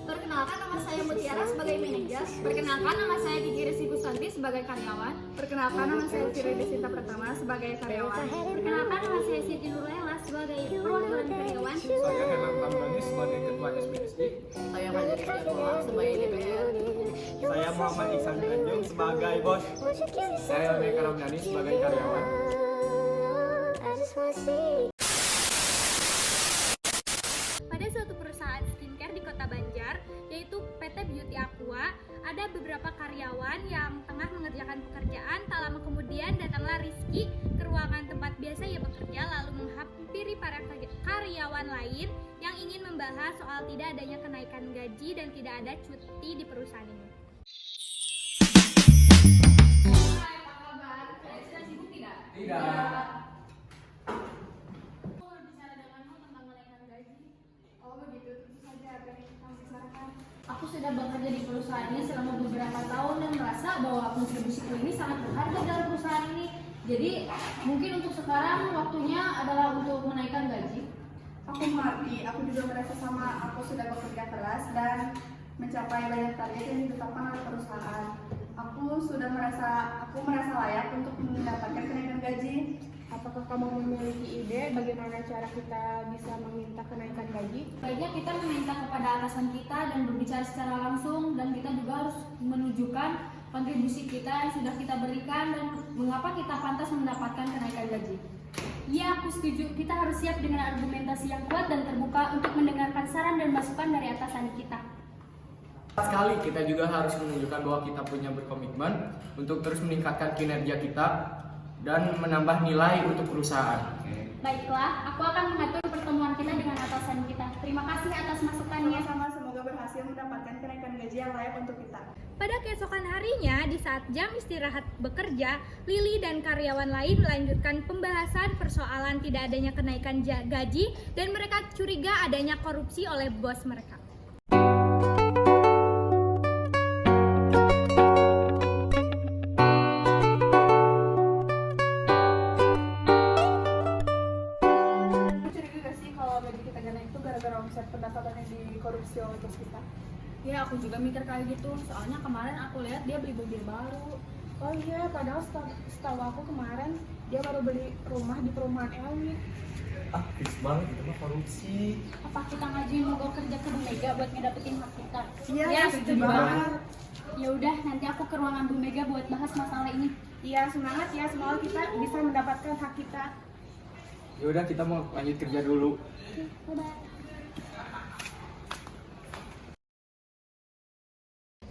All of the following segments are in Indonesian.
Perkenalkan, nama saya Mutiara sebagai manajer. Perkenalkan, nama saya Kiki Rizky Kusanti sebagai karyawan. Perkenalkan, nama saya Fira Desinta Pratama sebagai karyawan. Perkenalkan, nama saya Siti Nurlela sebagai perwakilan karyawan. Saya Henan Tamdani sebagai ketua SBSI. Saya Fajar Istiawa sebagai DPR. Saya Muhammad Iksan Tanjung sebagai bos. Saya Meka Ramdhani sebagai karyawan. Pada suatu perusahaan skincare di Kota Banjar, yaitu PT Beauty Aqua, ada beberapa karyawan yang tengah mengerjakan pekerjaan. Tak lama kemudian datanglah Rizky ke ruangan tempat biasa ia bekerja, lalu menghampiri para karyawan lain yang ingin membahas soal tidak adanya kenaikan gaji dan tidak ada cuti di perusahaan ini. Hai, apa kabar? Kalian sedang sibuk tidak? Tidak. Aku sudah bekerja di perusahaan ini selama beberapa tahun dan merasa bahwa kontribusiku ini sangat berharga dalam perusahaan ini. Jadi mungkin untuk sekarang waktunya adalah untuk menaikkan gaji. Aku mengerti, aku juga merasa sama. Aku sudah bekerja keras dan mencapai banyak target yang ditetapkan oleh perusahaan. Aku merasa layak untuk mendapatkan kenaikan gaji. Apakah kamu memiliki ide bagaimana cara kita bisa meminta kenaikan gaji? Baiknya kita meminta kepada atasan kita dan berbicara secara langsung, dan kita juga harus menunjukkan kontribusi kita yang sudah kita berikan dan mengapa kita pantas mendapatkan kenaikan gaji. Ya, aku setuju. Kita harus siap dengan argumentasi yang kuat dan terbuka untuk mendengarkan saran dan masukan dari atasan kita. Sekali kita juga harus menunjukkan bahwa kita punya berkomitmen untuk terus meningkatkan kinerja kita dan menambah nilai untuk perusahaan. Baiklah, aku akan mengatur pertemuan kita dengan atasan kita. Terima kasih atas masukannya. Sama-sama, semoga berhasil mendapatkan kenaikan gaji yang layak untuk kita. Pada keesokan harinya, di saat jam istirahat bekerja, Lili dan karyawan lain melanjutkan pembahasan persoalan tidak adanya kenaikan gaji dan mereka curiga adanya korupsi oleh bos mereka. Gara-gara omset pendapatannya dikorupsi oleh bos kita. Ya, aku juga mikir kayak gitu. Soalnya kemarin aku lihat dia beli mobil baru. Oh iya, padahal setahu aku kemarin dia baru beli rumah di perumahan elit. Fix banget itu mah korupsi. Apa kita ngajuin mogok kerja ke Bu Mega buat ngedapetin hak kita? Iya, setuju banget. Ya udah, nanti aku ke ruangan Bu Mega buat bahas masalah ini. Iya, semangat ya, semoga kita bisa mendapatkan hak kita. Ya udah, kita mau lanjut kerja dulu. Bye-bye.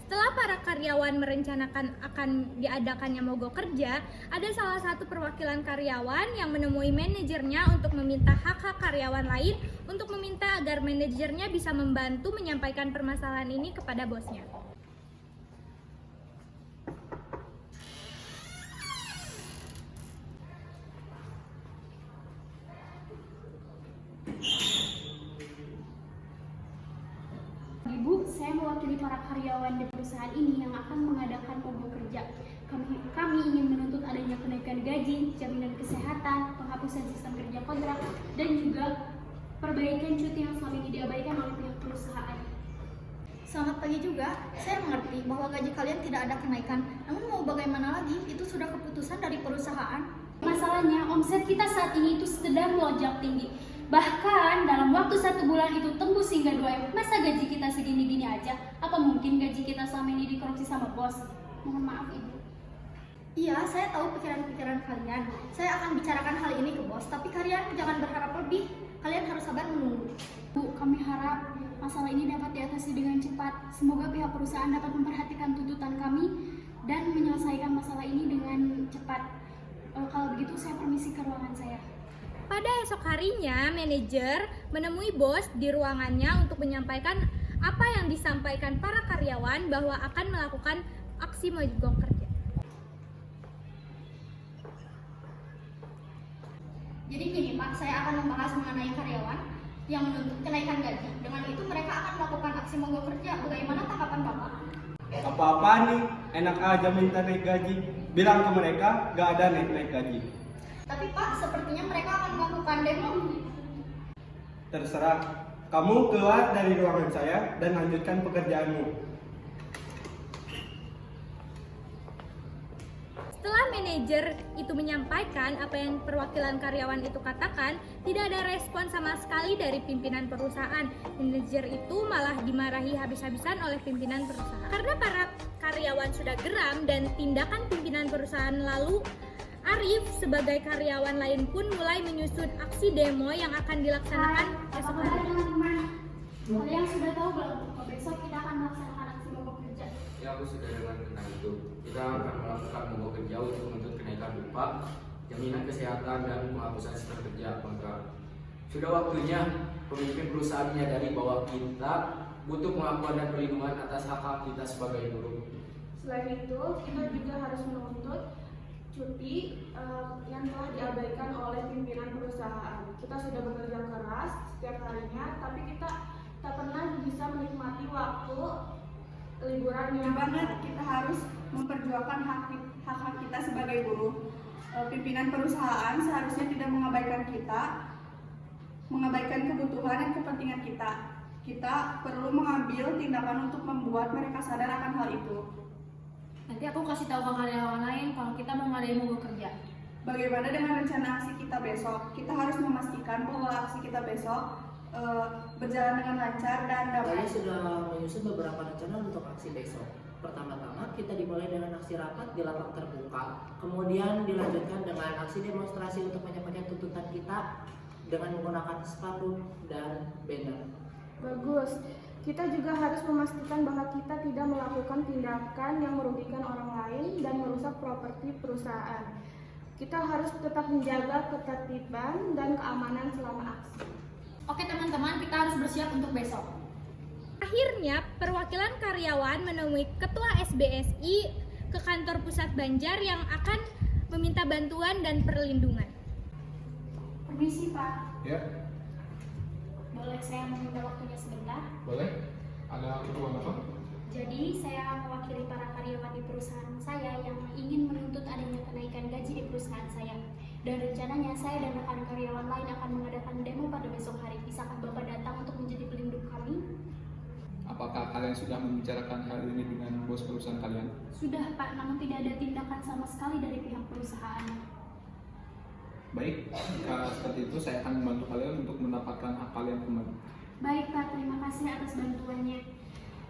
Setelah para karyawan merencanakan akan diadakannya mogok kerja, ada salah satu perwakilan karyawan yang menemui manajernya untuk meminta hak-hak karyawan lain untuk meminta agar manajernya bisa membantu menyampaikan permasalahan ini kepada bosnya. Ibu, saya mewakili para karyawan di perusahaan ini yang akan mengadakan mogok kerja. Kami ingin menuntut adanya kenaikan gaji, jaminan kesehatan, penghapusan sistem kerja kontrak, dan juga perbaikan cuti yang selama ini diabaikan oleh pihak perusahaan. Selamat pagi juga, saya mengerti bahwa gaji kalian tidak ada kenaikan. Namun mau bagaimana lagi, itu sudah keputusan dari perusahaan. Masalahnya, omset kita saat ini itu sedang melonjak tinggi. Bahkan dalam waktu 1 bulan itu tembus hingga 2M. Masa gaji kita segini-gini aja? Apa mungkin gaji kita selama ini dikorupsi sama bos? Mohon maaf, Ibu. Iya, saya tahu pikiran-pikiran kalian. Saya akan bicarakan hal ini ke bos, tapi kalian jangan berharap lebih. Kalian harus sabar menunggu. Bu, kami harap masalah ini dapat diatasi dengan cepat. Semoga pihak perusahaan dapat memperhatikan tuntutan kami dan menyelesaikan masalah ini dengan cepat. Kalau begitu, saya permisi ke ruangan saya. Pada esok harinya, manajer menemui bos di ruangannya untuk menyampaikan apa yang disampaikan para karyawan bahwa akan melakukan aksi mogok kerja. Jadi gini Pak, saya akan membahas mengenai karyawan yang menuntut kenaikan gaji. Dengan itu mereka akan melakukan aksi mogok kerja. Bagaimana tanggapan Bapak? Apa-apa nih, enak aja minta naik gaji. Bilang ke mereka, gak ada naik gaji. Tapi Pak, sepertinya mereka akan melakukan demo. Terserah, Kamu keluar dari ruangan saya dan lanjutkan pekerjaanmu. Setelah manajer itu menyampaikan apa yang perwakilan karyawan itu katakan, tidak ada respon sama sekali dari pimpinan perusahaan. Manajer itu malah dimarahi habis-habisan oleh pimpinan perusahaan. Karena para karyawan sudah geram dan tindakan pimpinan perusahaan lalu, Arif sebagai karyawan lain pun mulai menyusun aksi demo yang akan dilaksanakan esok hari. Kalian sudah tahu belum? Besok kita akan melaksanakan aksi mogok kerja. Ya, aku sudah dengar tentang itu. Kita akan melakukan mogok kerja untuk menuntut kenaikan upah, jaminan kesehatan, dan penghapusan sistem kerja kontrak. Sudah waktunya pemimpin perusahaan menyadari bahwa kita butuh pengakuan dan perlindungan atas hak-hak kita sebagai buruh. Selain itu, kita juga harus menuntut cuti yang telah diabaikan oleh pimpinan perusahaan. Kita sudah bekerja keras setiap harinya, tapi kita tak pernah bisa menikmati waktu liburan yang Banget kita harus memperjuangkan hak kita sebagai buruh. Pimpinan perusahaan seharusnya tidak mengabaikan kita, mengabaikan kebutuhan dan kepentingan kita. Kita perlu mengambil tindakan untuk membuat mereka sadar akan hal itu. Nanti aku kasih tahu ke karyawan lain kalau kita mau ngadain mogok kerja. Bagaimana dengan rencana aksi kita besok? Kita harus memastikan bahwa aksi kita besok berjalan dengan lancar dan damai. Saya sudah menyusun beberapa rencana untuk aksi besok. Pertama-tama kita dimulai dengan aksi rapat di lapang terbuka, kemudian dilanjutkan dengan aksi demonstrasi untuk menyampaikan tuntutan kita dengan menggunakan spanduk dan banner. bagus. Kita juga harus memastikan bahwa kita tidak melakukan tindakan yang merugikan orang lain dan merusak properti perusahaan. Kita harus tetap menjaga ketertiban dan keamanan selama aksi. Oke teman-teman, kita harus bersiap untuk besok. Akhirnya, perwakilan karyawan menemui Ketua SBSI ke kantor pusat Banjar yang akan meminta bantuan dan perlindungan. Permisi Pak, Ya, boleh saya meminta waktunya sebentar? boleh. Ada keperluan apa? Jadi saya mewakili para karyawan di perusahaan saya yang ingin menuntut adanya kenaikan gaji di perusahaan saya. Dan rencananya saya dan rekan karyawan lain akan mengadakan demo pada besok hari. Bisakah Bapak datang untuk menjadi pelindung kami? Apakah kalian sudah membicarakan hal ini dengan bos perusahaan kalian? Sudah Pak, namun tidak ada tindakan sama sekali dari pihak perusahaan. Baik, jika seperti itu saya akan membantu kalian untuk mendapatkan hak kalian kembali. Baik Pak, terima kasih atas bantuannya.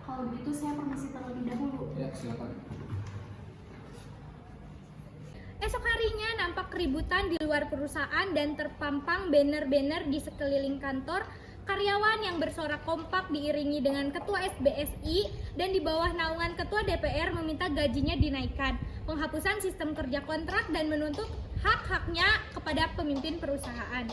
Kalau begitu saya permisi terlebih dahulu. Ya, silakan. Esok harinya nampak keributan di luar perusahaan dan terpampang banner-banner di sekeliling kantor. Karyawan yang bersorak kompak diiringi dengan Ketua SBSI dan di bawah naungan Ketua DPR meminta gajinya dinaikkan, penghapusan sistem kerja kontrak dan menuntut hak-haknya kepada pemimpin perusahaan.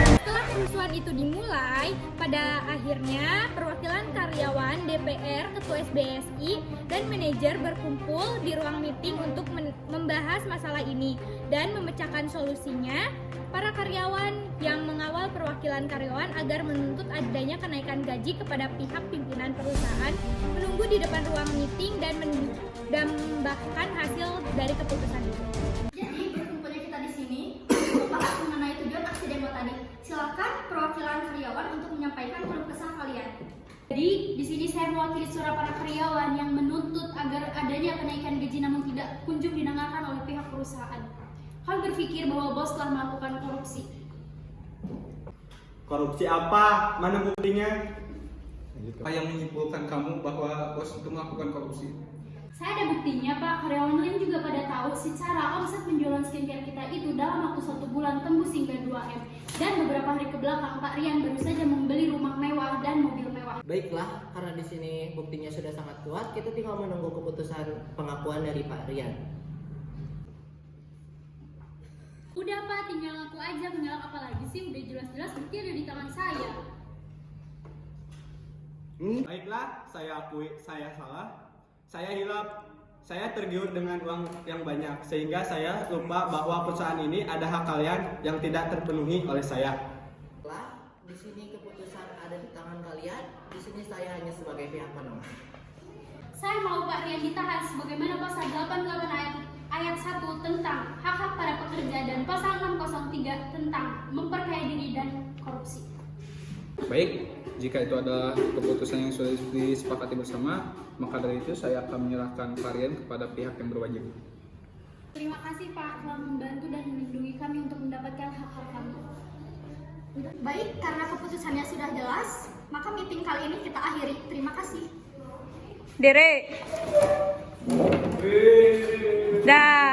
Setelah kerusuhan itu dimulai, pada akhirnya perwakilan karyawan, DPR, Ketua SBSI, dan manajer berkumpul di ruang meeting untuk membahas masalah ini dan memecahkan solusinya. Para karyawan yang mengawal perwakilan karyawan agar menuntut adanya kenaikan gaji kepada pihak pimpinan perusahaan menunggu di depan ruang meeting dan mendambakan hasil dari keputusan itu. Jadi berkumpulnya kita di sini untuk membahas mengenai tujuan aksi demo tadi. Silakan perwakilan karyawan untuk menyampaikan keluh kesah kalian. Jadi di sini saya mewakili suara para karyawan yang menuntut agar adanya kenaikan gaji namun tidak kunjung didengarkan oleh pihak perusahaan. Kami berpikir bahwa bos telah melakukan korupsi. Korupsi apa? Mana buktinya? Apa yang menyimpulkan kamu bahwa bos itu melakukan korupsi? Saya ada buktinya Pak, karyawan lain juga pada tahu secara omset penjualan skincare kita itu dalam waktu 1 bulan tembus hingga 2M. Dan beberapa hari ke belakang Pak Rian baru saja membeli rumah mewah dan mobil mewah. Baiklah, karena di sini buktinya sudah sangat kuat, kita tinggal menunggu keputusan pengakuan dari Pak Rian. Udah Pak, tinggal ngaku aja, mengelak apa lagi sih? Udah jelas-jelas bukti ada di tangan saya. Baiklah, saya akui saya salah. Saya hilaf. Saya tergiur dengan uang yang banyak, sehingga saya lupa bahwa perusahaan ini ada hak kalian yang tidak terpenuhi oleh saya. Setelah di sini keputusan ada di tangan kalian, di sini saya hanya sebagai pihak penomor. Saya mau Pak Rian ditahan sebagaimana pasal 88 ayat 1 tentang hak-hak para pekerja dan pasal 603 tentang memperkaya diri dan korupsi. Baik, jika itu adalah keputusan yang sudah disepakati bersama, maka dari itu saya akan menyerahkan varian kepada pihak yang berwajib. Terima kasih Pak telah membantu dan melindungi kami untuk mendapatkan hak-hak kami. Baik, karena keputusannya sudah jelas, maka meeting kali ini kita akhiri. Terima kasih. Dere. Dah.